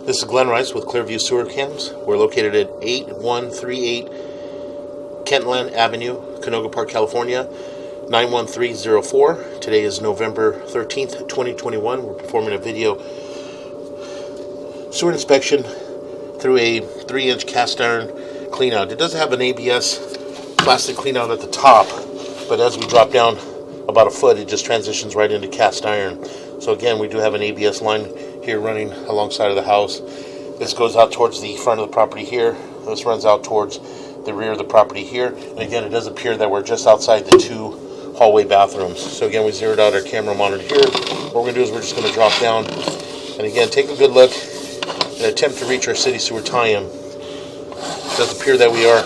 This is Glenn Rice with Clearview Sewer Cams. We're located at 8138 Kentland Avenue, Canoga Park, California, 91304. Today is November 13th, 2021. We're performing a video sewer inspection through a 3-inch cast iron cleanout. It does have an ABS plastic cleanout at the top, but as we drop down about a foot, it just transitions right into cast iron. So again, we do have an ABS line here running alongside of the house. This goes out towards the front of the property here. This runs out towards the rear of the property here. And again, it does appear that we're just outside the 2 hallway bathrooms. So again, we zeroed out our camera monitor here. What we're going to do is we're just going to drop down and again take a good look and attempt to reach our city sewer tie-in. It does appear that we are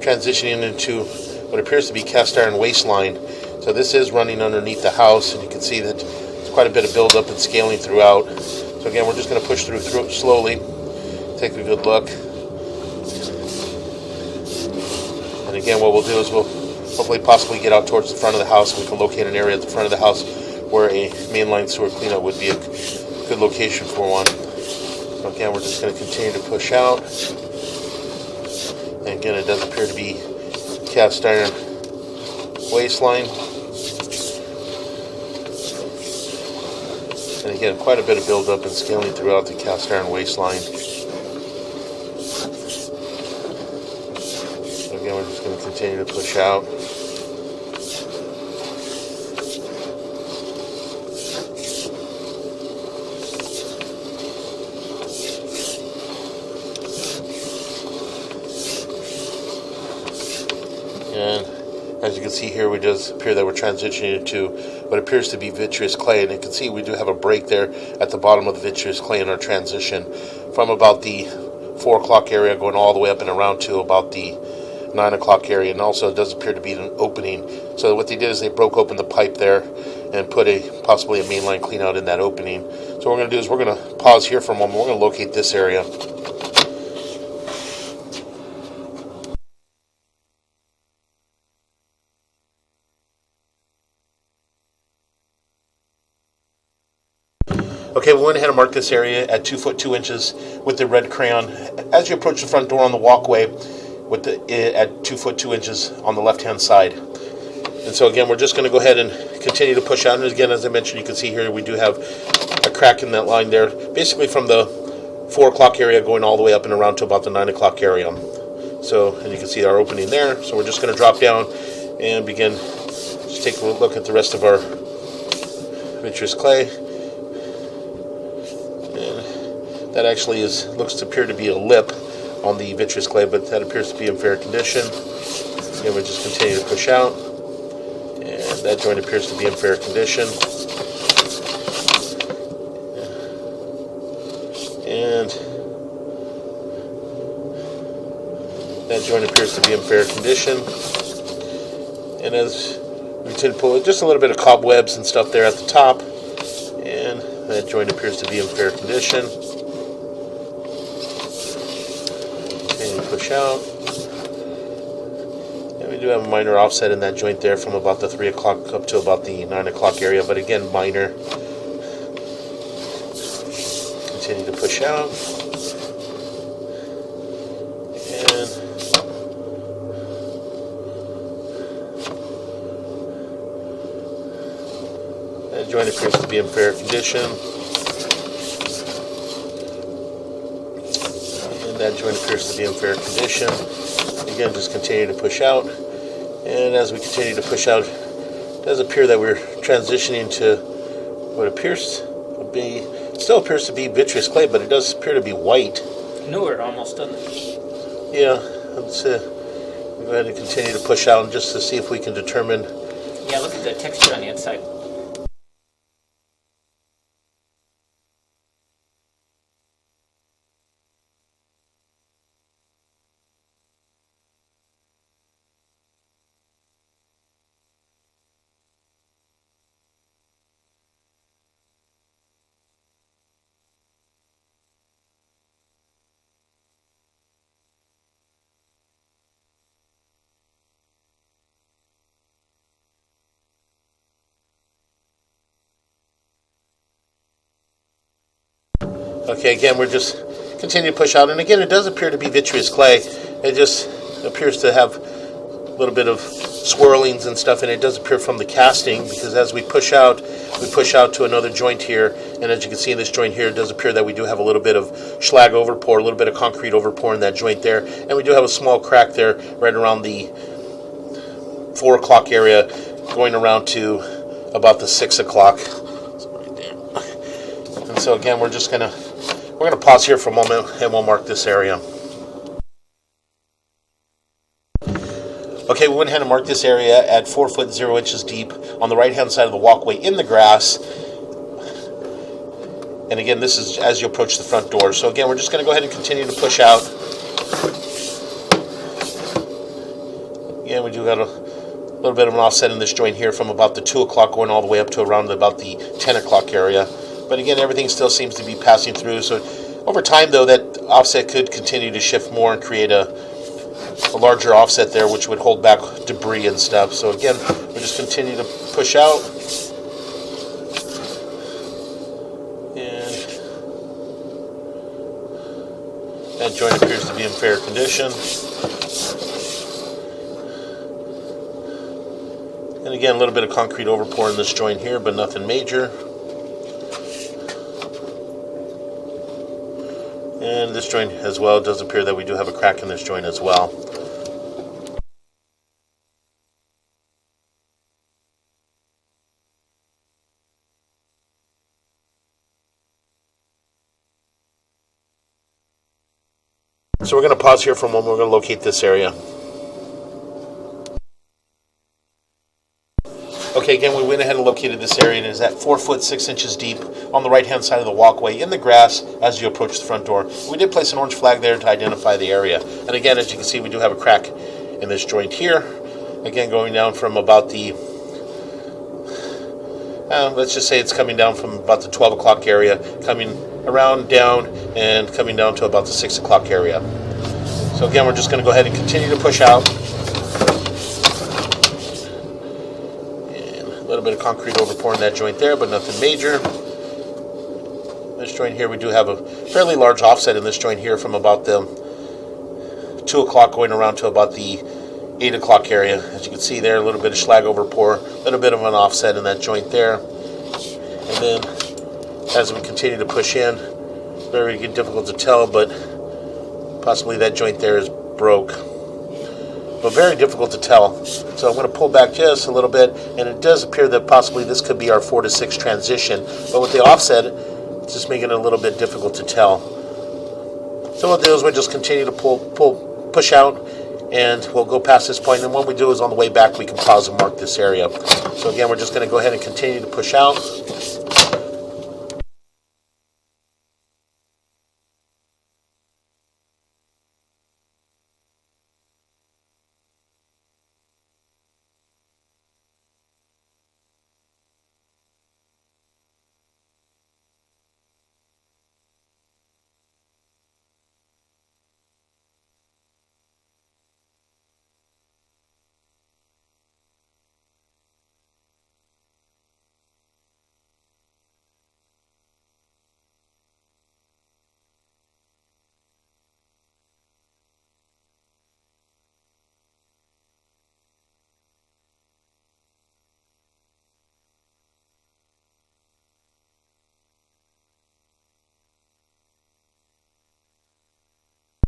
transitioning into what appears to be cast iron waste line. So this is running underneath the house, and you can see that there's quite a bit of buildup and scaling throughout. So again, we're just going to push through slowly, take a good look. And again, what we'll do is we'll hopefully possibly get out towards the front of the house, and we can locate an area at the front of the house where a mainline sewer cleanout would be a good location for one. So again, we're just going to continue to push out. And again, it does appear to be cast iron waste line. And again, quite a bit of buildup and scaling throughout the cast iron waste line. So again, we're just going to continue to push out. And as you can see here, it does appear that we're transitioning into what appears to be vitreous clay. And you can see we do have a break there at the bottom of the vitreous clay in our transition from about the 4 o'clock area going all the way up and around to about the 9 o'clock area. And also it does appear to be an opening. So what they did is they broke open the pipe there and put possibly a mainline clean out in that opening. So what we're going to do is we're going to pause here for a moment. We're going to locate this area. Okay, we went ahead and marked this area at 2 foot 2 inches with the red crayon. As you approach the front door on the walkway, at 2 foot 2 inches on the left-hand side. And so again, we're just going to go ahead and continue to push out. And again, as I mentioned, you can see here we do have a crack in that line there, basically from the 4 o'clock area going all the way up and around to about the 9 o'clock area. So, and you can see our opening there. So we're just going to drop down and begin. Just take a look at the rest of our vitreous clay. That actually looks to appear to be a lip on the vitreous clay, but that appears to be in fair condition. Again, we just continue to push out, and that joint appears to be in fair condition. And that joint appears to be in fair condition. And as we continue to pull it, just a little bit of cobwebs and stuff there at the top, and that joint appears to be in fair condition. Push out, and we do have a minor offset in that joint there from about the 3 o'clock up to about the 9 o'clock area, but again minor. Continue to push out, and that joint appears to be in fair condition. That joint appears to be in fair condition. Again, just continue to push out. And as we continue to push out, it does appear that we're transitioning to what appears to be, still appears to be vitreous clay, but it does appear to be white. Newer almost, doesn't it? Yeah, let's go ahead and continue to push out just to see if we can determine. Yeah, look at the texture on the inside. Okay, again, we're just continue to push out. And again, it does appear to be vitreous clay. It just appears to have a little bit of swirlings and stuff, and it does appear from the casting, because as we push out to another joint here, and as you can see in this joint here, it does appear that we do have a little bit of slag overpour, a little bit of concrete overpour in that joint there, and we do have a small crack there right around the 4 o'clock area, going around to about the 6 o'clock. Right there. And so again, we're gonna pause here for a moment, and we'll mark this area. Okay, we went ahead and marked this area at 4 foot 0 inches deep on the right-hand side of the walkway in the grass. And again, this is as you approach the front door. So again, we're just going to go ahead and continue to push out. Again, we do got a little bit of an offset in this joint here from about the 2 o'clock going all the way up to around about the 10 o'clock area. But again, everything still seems to be passing through. So over time, though, that offset could continue to shift more and create a larger offset there, which would hold back debris and stuff. So again, we just continue to push out. And that joint appears to be in fair condition. And again, a little bit of concrete overpour in this joint here, but nothing major. And this joint as well, it does appear that we do have a crack in this joint as well. So we're going to pause here for a moment. We're going to locate this area. Okay, again, we went ahead and located this area, and it is at 4 foot 6 inches deep on the right-hand side of the walkway in the grass as you approach the front door. We did place an orange flag there to identify the area. And again, as you can see, we do have a crack in this joint here. Again, going down from about the, let's just say it's coming down from about the 12 o'clock area, coming around down and coming down to about the 6 o'clock area. So again, we're just going to go ahead and continue to push out. A little bit of concrete overpour in that joint there, but nothing major. This joint here, we do have a fairly large offset in this joint here from about the 2 o'clock going around to about the 8 o'clock area. As you can see there, a little bit of slag overpour, a little bit of an offset in that joint there. And then as we continue to push in, very difficult to tell, but possibly that joint there is broke. But very difficult to tell. So I'm going to pull back just a little bit, and it does appear that possibly this could be our 4 to 6 transition. But with the offset, it's just making it a little bit difficult to tell. So what we'll do is we'll just continue to push out, and we'll go past this point. And what we do is on the way back, we can pause and mark this area. So again, we're just going to go ahead and continue to push out.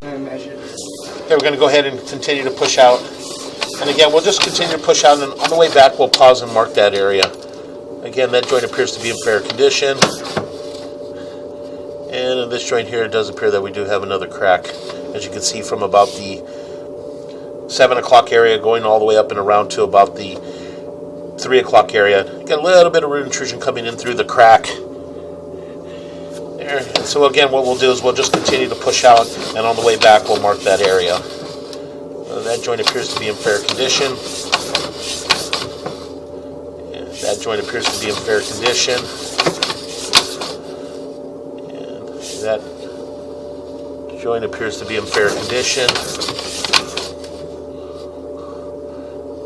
Okay, we're going to go ahead and continue to push out. And again, we'll just continue to push out, and on the way back, we'll pause and mark that area. Again, that joint appears to be in fair condition. And in this joint here, it does appear that we do have another crack. As you can see from about the 7 o'clock area going all the way up and around to about the 3 o'clock area. Got a little bit of root intrusion coming in through the crack. There. And so again, what we'll do is we'll just continue to push out, and on the way back, we'll mark that area. That joint appears to be in fair condition. And that joint appears to be in fair condition. And that joint appears to be in fair condition.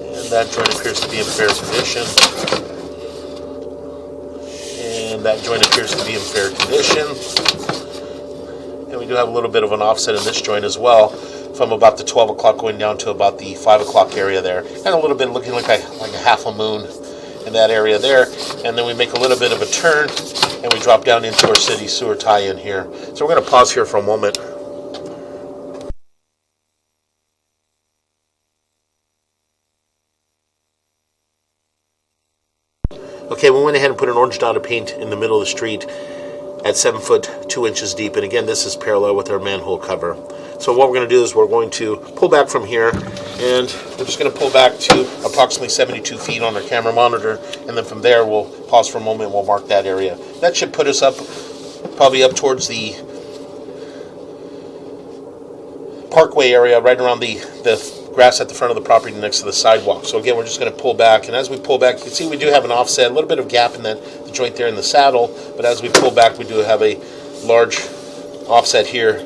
And that joint appears to be in fair condition. And that joint appears to be in fair condition. And we do have a little bit of an offset in this joint as well, from about the 12 o'clock going down to about the 5 o'clock area there. And a little bit looking like a half a moon in that area there. And then we make a little bit of a turn, and we drop down into our city sewer tie-in here. So we're going to pause here for a moment. Okay, we went ahead and put an orange dot of paint in the middle of the street at 7 foot 2 inches deep, and again, this is parallel with our manhole cover. So what we're going to do is we're going to pull back from here, and we're just going to pull back to approximately 72 feet on our camera monitor, and then from there we'll pause for a moment and we'll mark that area. That should put us up, probably up towards the parkway area, right around the grass at the front of the property next to the sidewalk. So again, we're just going to pull back, and as we pull back, you can see we do have an offset, a little bit of gap in the joint there in the saddle, but as we pull back, we do have a large offset here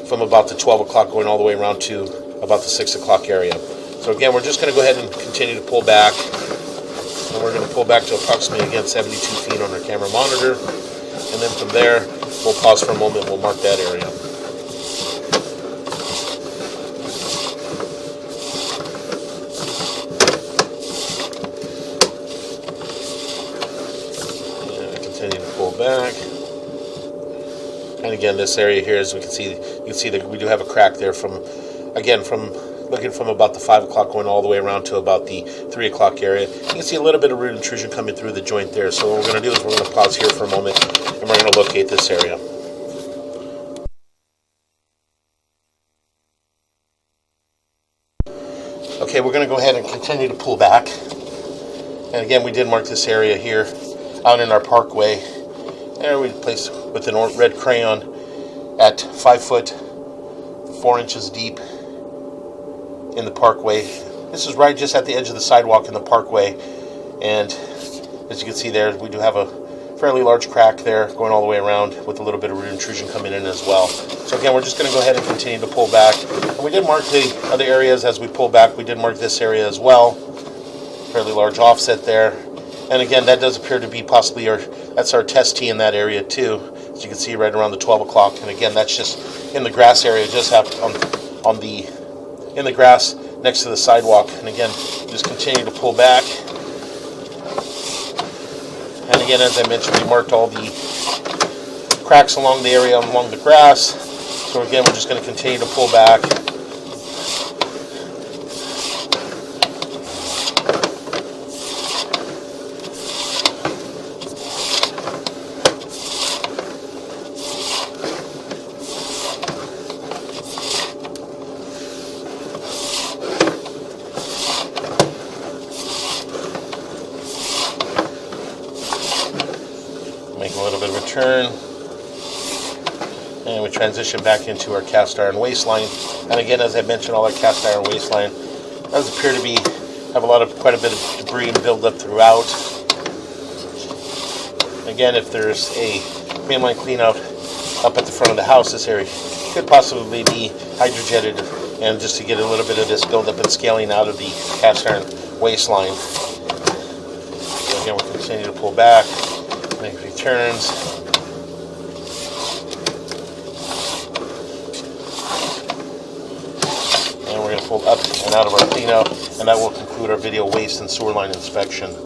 from about the 12 o'clock going all the way around to about the 6 o'clock area. So again, we're just going to go ahead and continue to pull back, and we're going to pull back to approximately, again, 72 feet on our camera monitor, and then from there, we'll pause for a moment and we'll mark that area. Continue to pull back, and again, this area here, as we can see, you can see that we do have a crack there from looking from about the 5 o'clock going all the way around to about the 3 o'clock area. You can see a little bit of root intrusion coming through the joint there. So what we're going to do is we're going to pause here for a moment, and we're going to locate this area. Okay, we're going to go ahead and continue to pull back, and again, we did mark this area here out in our parkway. There we placed with an red crayon at 5 foot 4 inches deep in the parkway. This is right just at the edge of the sidewalk in the parkway, and as you can see there, we do have a fairly large crack there going all the way around with a little bit of root intrusion coming in as well. So again, we're just going to go ahead and continue to pull back. And we did mark the other areas as we pull back. We did mark this area as well. Fairly large offset there. And again, that does appear to be possibly that's our test tee in that area too, as you can see right around the 12 o'clock. And again, that's just in the grass area, just in the grass next to the sidewalk. And again, just continue to pull back. And again, as I mentioned, we marked all the cracks along the area along the grass. So again, we're just going to continue to pull back. Make a little bit of a turn, and we transition back into our cast iron waistline. And again, as I mentioned, all our cast iron waistline does appear to have quite a bit of debris and buildup throughout. Again, if there's a mainline clean out up at the front of the house, this area could possibly be hydrojetted, and just to get a little bit of this buildup and scaling out of the cast iron waistline. So again, we'll continue to pull back. Make returns. And we're going to pull up and out of our cleanout, and that will conclude our video waste and sewer line inspection.